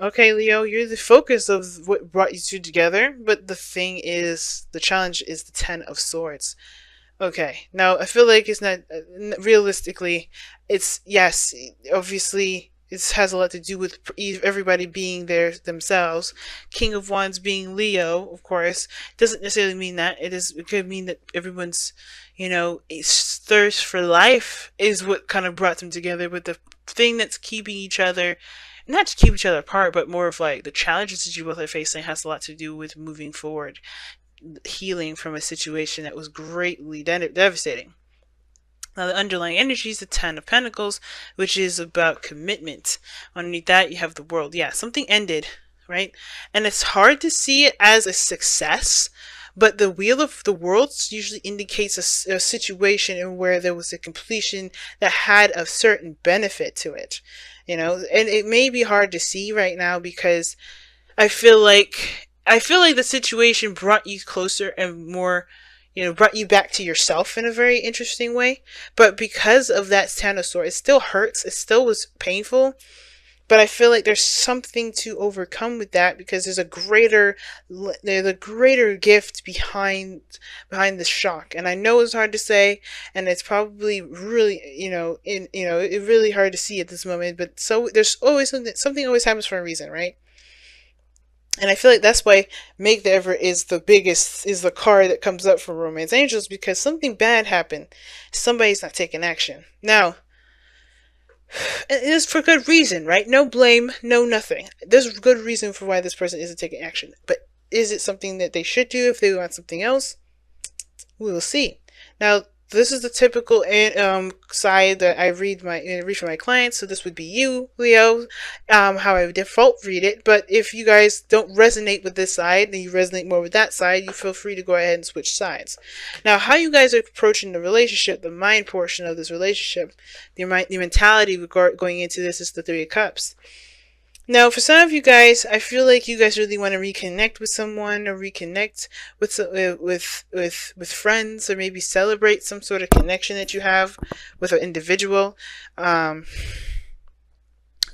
Okay, Leo, you're the focus of what brought you two together, but the thing is, the challenge is the Ten of Swords. Okay, now I feel like it's not realistically. It's yes, obviously it has a lot to do with everybody being there themselves. King of Wands being Leo, of course, doesn't necessarily mean that. It could mean that everyone's, thirst for life is what kind of brought them together. But the thing that's keeping each other, not to keep each other apart, but more of like the challenges that you both are facing, has a lot to do with moving forward, healing from a situation that was greatly devastating. Now, the underlying energy is the Ten of Pentacles, which is about commitment. Underneath that, you have the World. Yeah, something ended, right? And it's hard to see it as a success, but the Wheel of the Worlds usually indicates a situation in where there was a completion that had a certain benefit to it. And it may be hard to see right now because I feel like the situation brought you closer and more, brought you back to yourself in a very interesting way. But because of that Ten of Swords, it still hurts. It still was painful. But I feel like there's something to overcome with that because there's a greater gift behind the shock. And I know it's hard to say, and it's probably really, it's really hard to see at this moment. But so there's always something always happens for a reason, right? And I feel like that's why Make the Effort is the card that comes up for Romance Angels, because something bad happened. Somebody's not taking action. Now, it is for good reason, right? No blame, no nothing. There's a good reason for why this person isn't taking action. But is it something that they should do if they want something else? We will see. Now, this is the typical side that I read for my clients. So this would be you, Leo, how I would default read it. But if you guys don't resonate with this side and you resonate more with that side, you feel free to go ahead and switch sides. Now, how you guys are approaching the relationship, the mind portion of this relationship, the mentality going into this is the Three of Cups. Now, for some of you guys, I feel like you guys really want to reconnect with someone, or reconnect with friends, or maybe celebrate some sort of connection that you have with an individual. The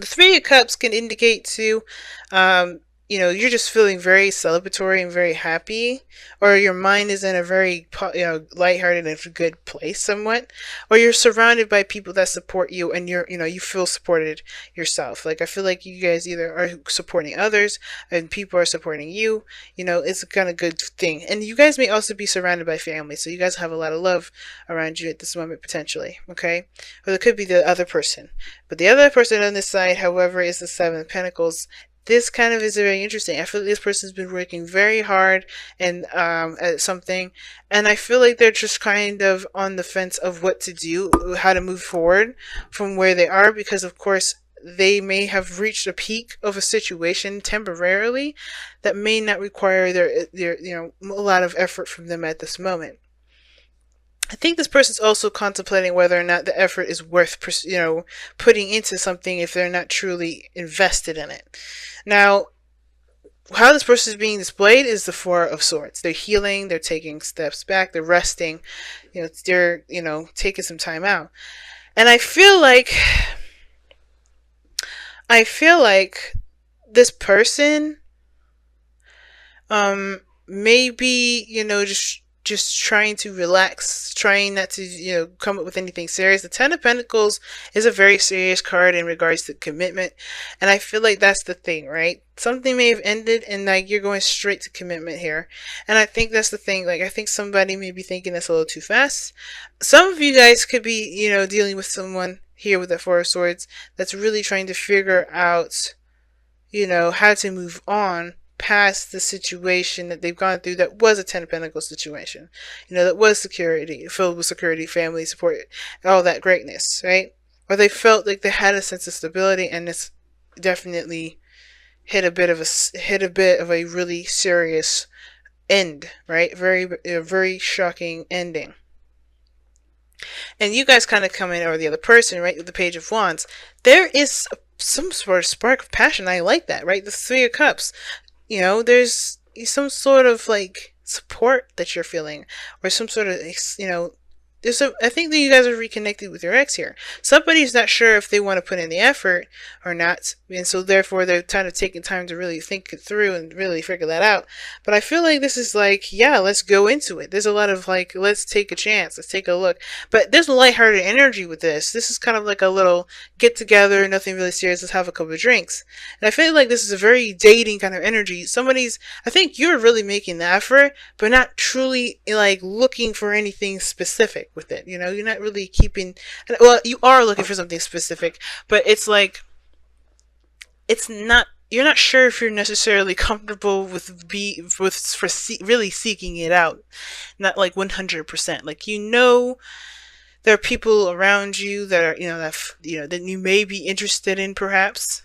Three of Cups can indicate to, you're just feeling very celebratory and very happy, or your mind is in a very, lighthearted and good place somewhat, or you're surrounded by people that support you and you feel supported yourself. Like, I feel like you guys either are supporting others and people are supporting you. It's a kind of good thing. And you guys may also be surrounded by family, so you guys have a lot of love around you at this moment, potentially, okay? Or it could be the other person. But the other person on this side, however, is the Seven of Pentacles. This kind of is very interesting. I feel like this person's been working very hard and at something, and I feel like they're just kind of on the fence of what to do, how to move forward from where they are, because of course they may have reached a peak of a situation temporarily that may not require their a lot of effort from them at this moment. I think this person's also contemplating whether or not the effort is worth, putting into something if they're not truly invested in it. Now, how this person is being displayed is the Four of Swords. They're healing, they're taking steps back, they're resting, they're, taking some time out. And I feel like this person, maybe, just trying to relax, trying not to, come up with anything serious. The Ten of Pentacles is a very serious card in regards to commitment. And I feel like that's the thing, right? Something may have ended and like you're going straight to commitment here. And I think that's the thing. Like, I think somebody may be thinking that's a little too fast. Some of you guys could be, dealing with someone here with the Four of Swords that's really trying to figure out, how to move on past the situation that they've gone through that was a Ten of Pentacles situation. That was security, filled with security, family support, all that greatness, right? Or they felt like they had a sense of stability, and this definitely hit a bit of a really serious end, right? A very shocking ending. And you guys kind of come in, or the other person, right, with the Page of Wands. There is some sort of spark of passion. I like that, right? The Three of Cups. There's some sort of like support that you're feeling, or some sort of, I think that you guys are reconnected with your ex here. Somebody's not sure if they want to put in the effort or not, And so therefore they're kind of taking time to really think it through and really figure that out. But I feel like this is like, yeah, let's go into it. There's a lot of like, let's take a chance, let's take a look. But there's a lighthearted energy with this. This is kind of like a little get together, nothing really serious, let's have a couple of drinks. And I feel like this is a very dating kind of energy. I think you're really making the effort, but not truly like looking for anything specific with it. You know, you're not really keeping, well, you are looking for something specific, but it's like, it's not, you're not sure if you're necessarily comfortable really seeking it out, not like 100%. Like, you know, there are people around you that are, that you may be interested in, perhaps,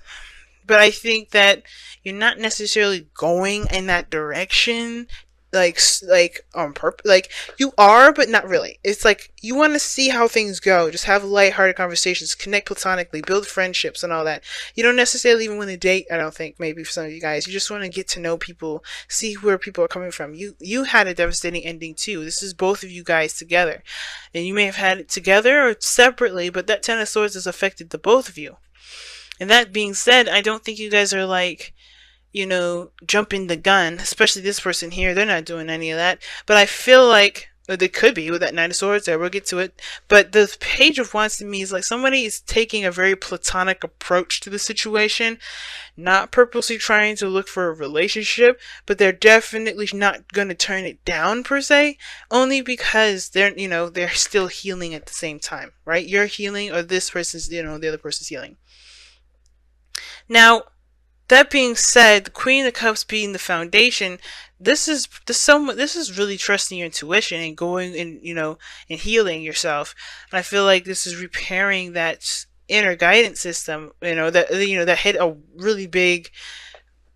but I think that you're not necessarily going in that direction, like on purpose. Like, you are, but not really. It's like you want to see how things go, just have lighthearted conversations, connect platonically, build friendships and all that. You don't necessarily even want to date, I don't think. Maybe for some of you guys, you just want to get to know people, see where people are coming from. You had a devastating ending too. This is both of you guys together, and you may have had it together or separately, but that Ten of Swords has affected the both of you. And that being said, I don't think you guys are like, jumping the gun, especially this person here. They're not doing any of that. But I feel like, they could be with that Knight of Swords there. We'll get to it. But the Page of Wands to me is like somebody is taking a very platonic approach to the situation, not purposely trying to look for a relationship, but they're definitely not going to turn it down per se, only because they're still healing at the same time, right? You're healing, or this person's, the other person's healing. Now, that being said, the Queen of Cups being the foundation, this is really trusting your intuition and going and healing yourself. And I feel like this is repairing that inner guidance system, that hit a really big,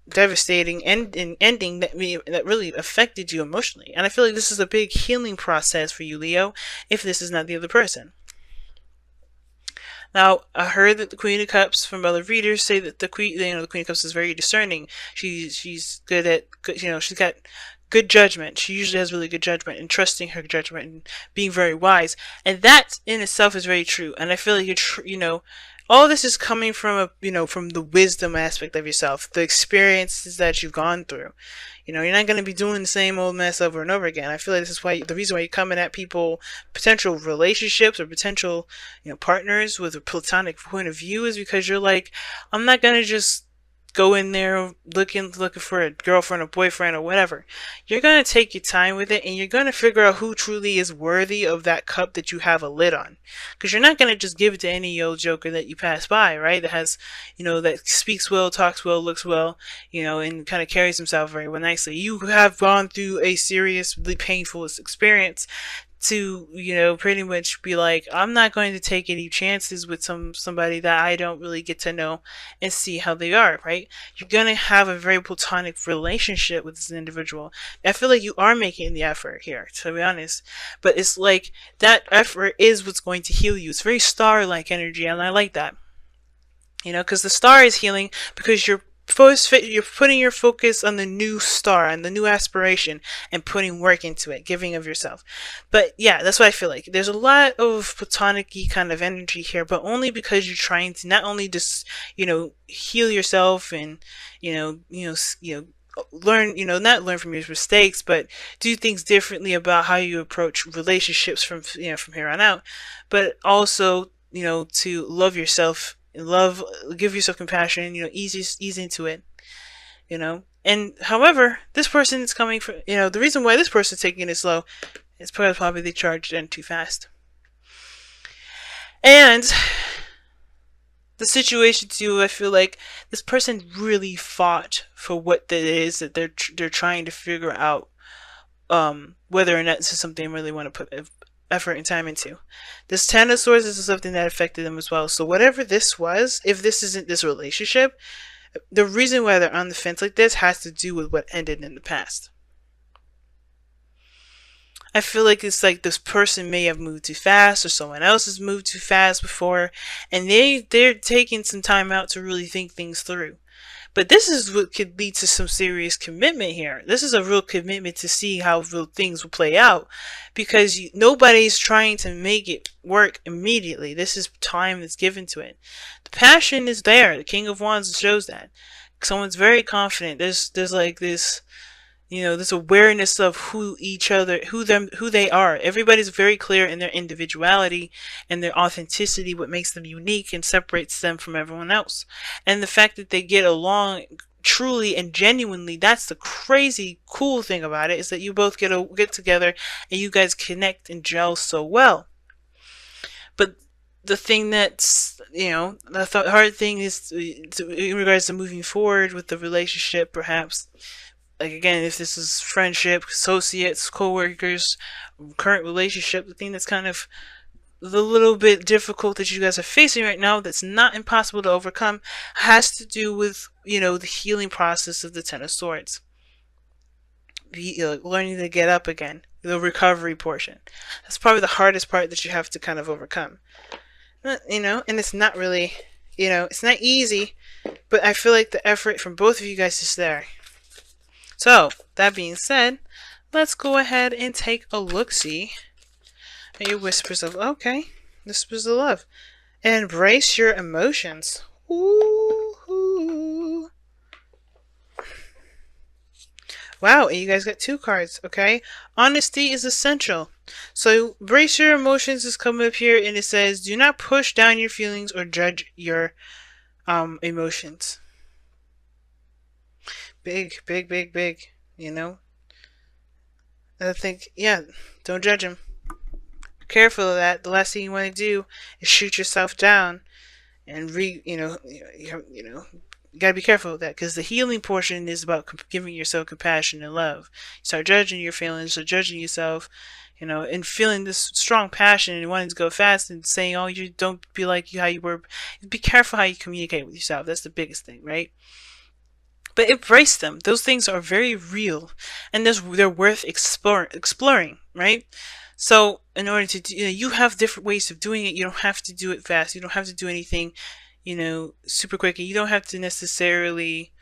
devastating ending that really affected you emotionally. And I feel like this is a big healing process for you, Leo, if this is not the other person. Now, I heard that the Queen of Cups, from other readers, say that the Queen of Cups is very discerning. She's good at, she's got good judgment. She usually has really good judgment, and trusting her judgment and being very wise. And that in itself is very true. And I feel like all this is coming from from the wisdom aspect of yourself, the experiences that you've gone through. You're not going to be doing the same old mess over and over again. I feel like this is the reason why you're coming at people, potential relationships or potential, partners with a platonic point of view, is because you're like, I'm not going to just go in there looking for a girlfriend or boyfriend or whatever. You're going to take your time with it, and you're going to figure out who truly is worthy of that cup that you have a lid on. Because you're not going to just give it to any old joker that you pass by, right? That has, that speaks well, talks well, looks well, and kind of carries himself very well nicely. You have gone through a seriously painful experience to pretty much be like, I'm not going to take any chances with somebody that I don't really get to know and see how they are, right? You're gonna have a very platonic relationship with this individual. I feel like you are making the effort here, to be honest, but it's like that effort is what's going to heal you. It's very star-like energy, and I like that, because the star is healing because you're putting your focus on the new star and the new aspiration and putting work into it, giving of yourself. But yeah, that's what I feel like. There's a lot of platonic-y kind of energy here, but only because you're trying to not only just, heal yourself and, learn, not learn from your mistakes, but do things differently about how you approach relationships from here on out, but also, to love yourself, give yourself compassion, ease into it, and however, this person is coming from, the reason why this person is taking it slow is because probably they charged in too fast. And the situation too, I feel like this person really fought for what it is that they're trying to figure out, whether or not this is something they really want to put effort and time into. This Ten of Swords is something that affected them as well. So whatever this was, if this isn't this relationship, the reason why they're on the fence like this has to do with what ended in the past. I feel like it's like this person may have moved too fast, or someone else has moved too fast before, and they're taking some time out to really think things through. But this is what could lead to some serious commitment here. This is a real commitment to see how real things will play out, because nobody's trying to make it work immediately. This is time that's given to it. The passion is there. The King of Wands shows that. Someone's very confident. There's like this, this awareness of who they are. Everybody's very clear in their individuality and their authenticity, what makes them unique and separates them from everyone else. And the fact that they get along truly and genuinely, that's the crazy cool thing about it, is that you both get together and you guys connect and gel so well. But the thing that's, the hard thing is in regards to moving forward with the relationship, perhaps, like, again, if this is friendship, associates, co-workers, current relationship, the thing that's kind of the little bit difficult that you guys are facing right now, that's not impossible to overcome, has to do with, the healing process of the Ten of Swords. Learning to get up again, the recovery portion. That's probably the hardest part that you have to kind of overcome. And it's not really, it's not easy, but I feel like the effort from both of you guys is there. So, that being said, let's go ahead and take a look-see at your whispers of, whispers of love. And embrace your emotions. Ooh. Wow, and you guys got 2 cards, okay? Honesty is essential. So, embrace your emotions is coming up here, and it says, do not push down your feelings or judge your emotions. Big. I think, don't judge him. Be careful of that. The last thing you want to do is shoot yourself down, and you gotta be careful of that, because the healing portion is about giving yourself compassion and love. You start judging your feelings, or judging yourself, and feeling this strong passion and wanting to go fast and saying, oh, you don't be like how you were. Be careful how you communicate with yourself. That's the biggest thing, right? But embrace them. Those things are very real, and they're worth exploring, right? So in order to do, you have different ways of doing it. You don't have to do it fast. You don't have to do anything, super quick. And you don't have to necessarily,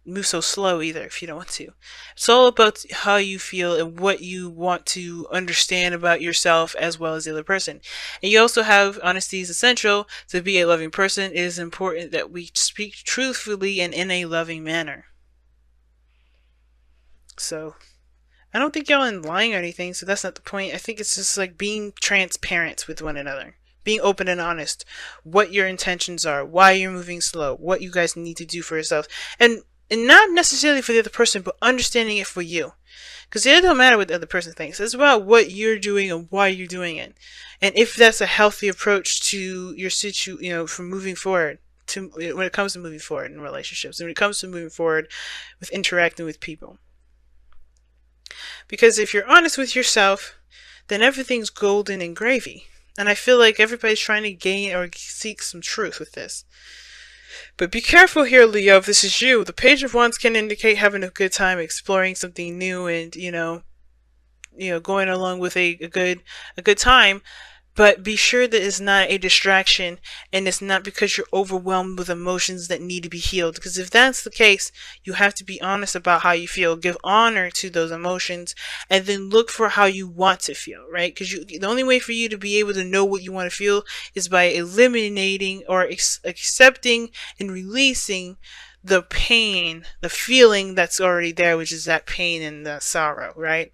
move so slow either if you don't want to. It's all about how you feel and what you want to understand about yourself as well as the other person. And you also have honesty is essential to be a loving person. It is important that we speak truthfully and in a loving manner. So I don't think y'all are lying or anything, so that's not the point. I think it's just like being transparent with one another. Being open and honest. What your intentions are. Why you're moving slow. What you guys need to do for yourself. And not necessarily for the other person, but understanding it for you. Because it don't matter what the other person thinks. It's about what you're doing and why you're doing it. And if that's a healthy approach to your from moving forward. When it comes to moving forward in relationships. And when it comes to moving forward with interacting with people. Because if you're honest with yourself, then everything's golden and gravy. And I feel like everybody's trying to gain or seek some truth with this. But be careful here, Leo, if this is you. The Page of Wands can indicate having a good time, exploring something new, and, going along with a good time. But be sure that it's not a distraction, and it's not because you're overwhelmed with emotions that need to be healed. Because if that's the case, you have to be honest about how you feel. Give honor to those emotions, and then look for how you want to feel, right? Because the only way for you to be able to know what you want to feel is by eliminating or accepting and releasing the pain, the feeling that's already there, which is that pain and the sorrow, right?